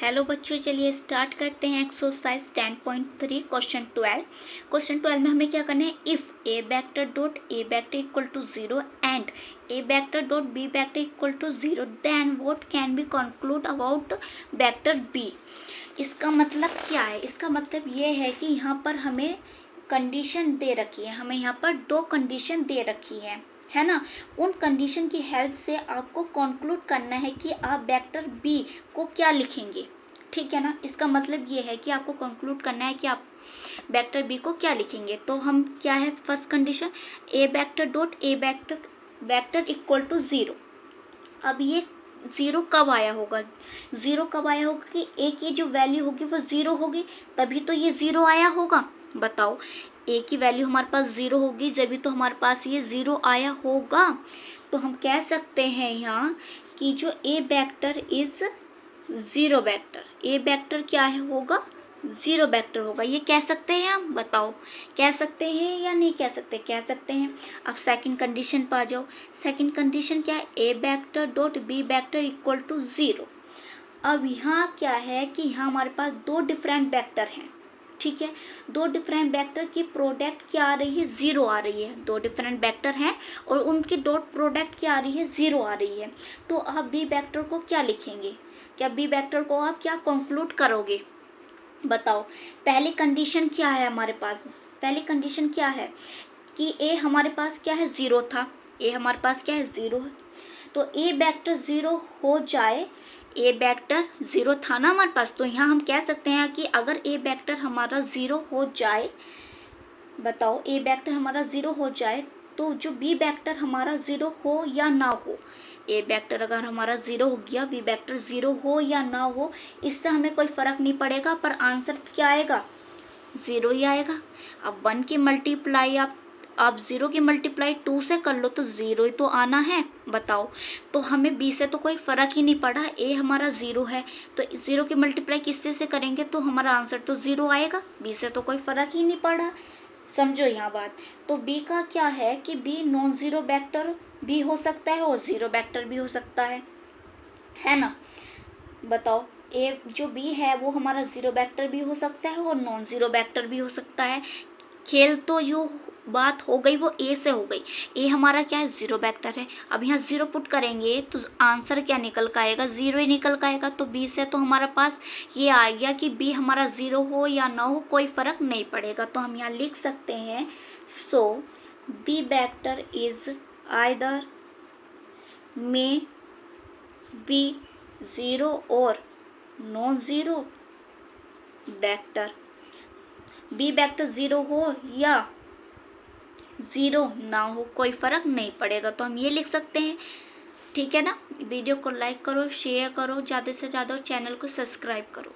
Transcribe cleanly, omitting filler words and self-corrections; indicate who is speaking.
Speaker 1: Hello बच्चों, चलिए start करते हैं एक्सरसाइज 10.3 क्वेश्चन 12। क्वेश्चन 12 में हमें क्या करना है, if a vector dot a vector equal to 0 and a vector dot B vector equal to 0 then what can be conclude about vector b. इसका मतलब क्या है? इसका मतलब ये है कि यहाँ पर हमें कंडीशन दे रखी है, हमें यहाँ पर दो कंडीशन दे रखी है ना। उन कंडीशन की हेल्प से आपको कंक्लूड करना है कि आप वेक्टर बी को क्या लिखेंगे, ठीक है ना। इसका मतलब ये है कि आपको कंक्लूड करना है कि आप वेक्टर बी को क्या लिखेंगे। तो हम क्या है, first condition a vector dot a vector equal to 0। अब ये 0 कब आया होगा? 0 कब आया होगा कि ए की जो वैल्यू होगी वो 0 होगी, तभी तो ये 0 आया होगा। बताओ, ए की वैल्यू हमारे पास 0 होगी जभी तो हमारे पास ये 0 आया होगा। तो हम कह सकते हैं यहाँ कि जो A vector is 0 vector, A vector क्या है होगा, 0 वेक्टर होगा। ये कह सकते हैं हम? बताओ, कह सकते हैं या नहीं कह सकते? कह सकते हैं। अब सेकंड कंडीशन पर आ जाओ। सेकंड कंडीशन क्या है, A vector dot B vector equal to 0। अब यहाँ क्या है कि यहाँ हमारे पास दो डिफरेंट वेक्टर हैं, ठीक है। दो डिफरेंट वेक्टर की प्रोडक्ट क्या आ रही है, 0 आ रही है। दो डिफरेंट वेक्टर हैं और उनकी डॉट प्रोडक्ट क्या आ रही है, 0 आ रही है। तो आप बी वेक्टर को क्या लिखेंगे? क्या बी वेक्टर को आप क्या कंक्लूड करोगे? बताओ, पहली कंडीशन क्या है हमारे पास? पहली कंडीशन क्या है कि ए हमारे पास क्या है, 0 था। ए हमारे पास क्या है, 0 है। तो ए वेक्टर 0 हो जाए, ए वेक्टर 0 था ना हमारे पास, तो यहाँ हम कह सकते हैं कि अगर ए वेक्टर हमारा 0 हो जाए, बताओ ए वेक्टर हमारा 0 हो जाए तो जो बी वेक्टर हमारा 0 हो या ना हो, ए वेक्टर अगर हमारा 0 हो गया, बी वेक्टर 0 हो या ना हो, इससे हमें कोई फर्क नहीं पड़ेगा, पर आंसर क्या आएगा, 0 ही आएगा। अब 1 की मल्टीप्लाई आप 0 की मल्टीप्लाई 2 से कर लो तो 0 ही तो आना है। बताओ, तो हमें बी से तो कोई फ़र्क ही नहीं पड़ा, ए हमारा 0 है, तो 0 की मल्टीप्लाई किससे से करेंगे तो हमारा आंसर तो 0 आएगा। बी से तो कोई फ़र्क ही नहीं पड़ा, समझो यहाँ बात। तो बी का क्या है कि बी नॉन ज़ीरो वेक्टर भी हो सकता है और 0 वेक्टर भी हो सकता है ना। बताओ, ए जो बी है वो हमारा 0 वेक्टर भी हो सकता है और नॉन ज़ीरो वेक्टर भी हो सकता है। खेल तो जो बात हो गई वो ए से हो गई। ए हमारा क्या है, 0 वेक्टर है। अब यहाँ 0 पुट करेंगे तो आंसर क्या निकल कर आएगा, 0 ही निकल कर आएगा। तो बी से तो हमारे पास ये आ गया कि बी हमारा 0 हो या ना हो कोई फ़र्क नहीं पड़ेगा। तो हम यहाँ लिख सकते हैं, so b vector is either में बी 0 और non zero vector, b vector 0 हो या 0 ना हो कोई फ़र्क नहीं पड़ेगा। तो हम ये लिख सकते हैं, ठीक है ना। वीडियो को लाइक करो, शेयर करो, ज़्यादा से ज़्यादा चैनल को सब्सक्राइब करो।